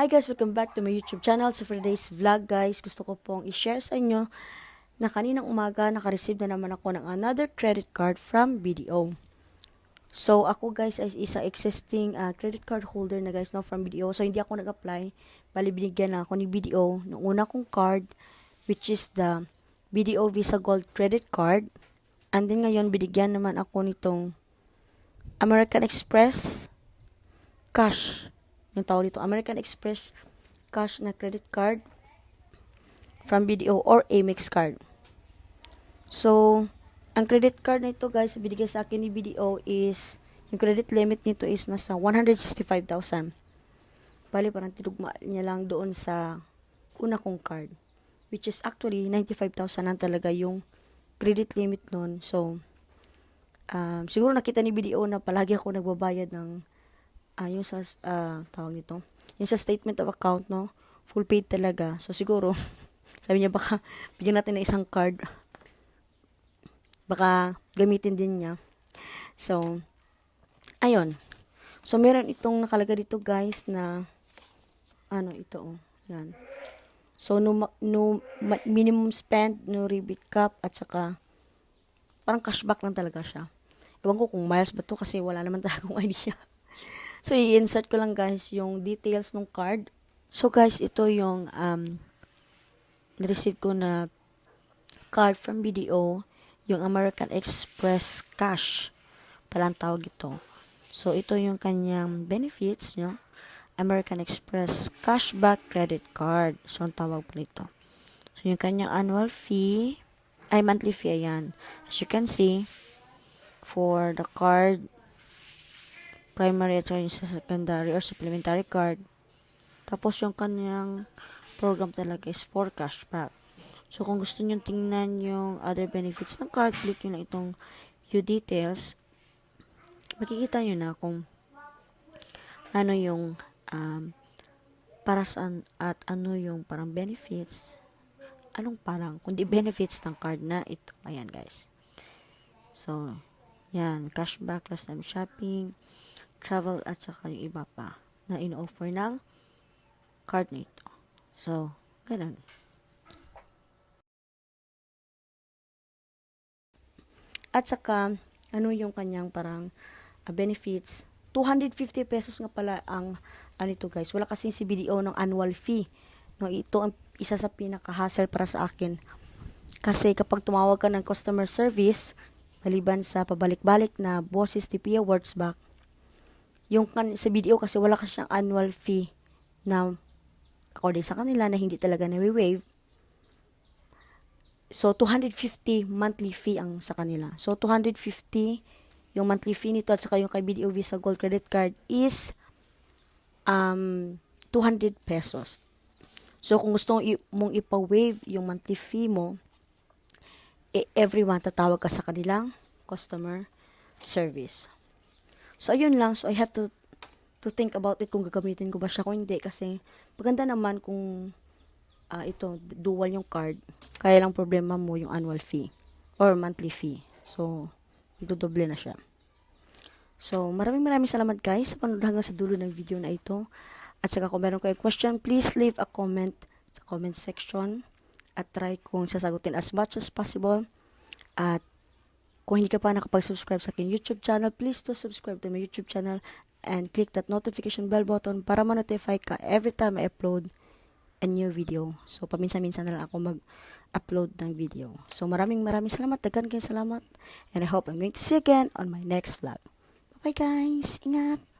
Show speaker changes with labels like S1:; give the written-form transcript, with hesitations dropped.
S1: Hi guys, welcome back to my YouTube channel. So for today's vlog guys, gusto ko pong i-share sa inyo na kaninang umaga naka-receive na naman ako ng another credit card from BDO. So ako guys ay isa existing credit card holder na guys no, from BDO. So hindi ako nag-apply, bali binigyan na ako ni BDO ng una kong card, which is the BDO Visa Gold credit card. And then ngayon binigyan naman ako nitong American Express Cash. Yung tawag dito, American Express Cash na credit card from BDO or Amex card. So, ang credit card na ito guys, binigay sa akin ni BDO is, yung credit limit nito is nasa 165,000. Bali, parang tinugma niya lang doon sa una kong card. Which is actually, 95,000 lang talaga yung credit limit nun. So, siguro nakita ni BDO na palagi ako nagbabayad ng yung sa tawag nito, yung sa statement of account, no, full paid talaga. So siguro sabi niya baka bigyan natin ng isang card, baka gamitin din niya. So ayun, so meron itong nakalagay dito guys na ito yan. So no minimum spend, no rebate cap, at saka parang cashback lang talaga siya. Ewan ko kung miles ba to kasi wala naman talaga akong idea. So, i-insert ko lang guys yung details ng card. So, guys, ito yung na-receive ko na card from BDO, yung American Express Cash. Palang tawag ito. So, ito yung kanyang benefits, no? American Express Cashback Credit Card. So, ang tawag po nito. So, yung kanyang annual fee, monthly fee, ayan. As you can see, for the card, primary at yung secondary or supplementary card. Tapos yung kanyang program talaga is for cashback. So kung gusto nyo tingnan yung other benefits ng card, click nyo lang itong view details. Makikita nyo na kung ano yung para saan at ano yung parang benefits. Kundi benefits ng card na ito. Ayan guys. So, yan. Cashback, last time shopping, travel, at saka yung iba pa na in-offer ng card na ito. So, ganun. At saka, ano yung kanyang parang benefits? 250 pesos nga pala ang ito guys. Wala kasi si BDO ng annual fee. No, ito ang isa sa pinaka-hassle para sa akin. Kasi kapag tumawag ka ng customer service, maliban sa pabalik-balik na boses TP Awards back, yung sa BDO kasi wala kasi siyang annual fee na according sa kanila na hindi talaga na-waive. So 250 monthly fee ang sa kanila. So 250 yung monthly fee nito, at saka yung kay BDO Visa Gold credit card is 200 pesos. So kung gusto mong ipa-waive yung monthly fee mo, every month tatawag ka sa kanilang customer service. So, ayun lang. So, I have to think about it kung gagamitin ko ba siya kung hindi. Kasi, maganda naman kung ito, dual yung card. Kaya lang problema mo yung annual fee or monthly fee. So, dodoble na siya. So, maraming salamat guys sa panonood hanggang sa dulo ng video na ito. At saka kung meron kayong question, please leave a comment sa comment section. At try kong sasagutin as much as possible. At kung hindi ka pa nakapag-subscribe sa aking YouTube channel, please do subscribe to my YouTube channel and click that notification bell button para ma-notify ka every time I upload a new video. So, paminsan-minsan na lang ako mag-upload ng video. So, maraming salamat. Dagan kayong salamat. And I hope I'm going to see you again on my next vlog. Bye guys! Ingat!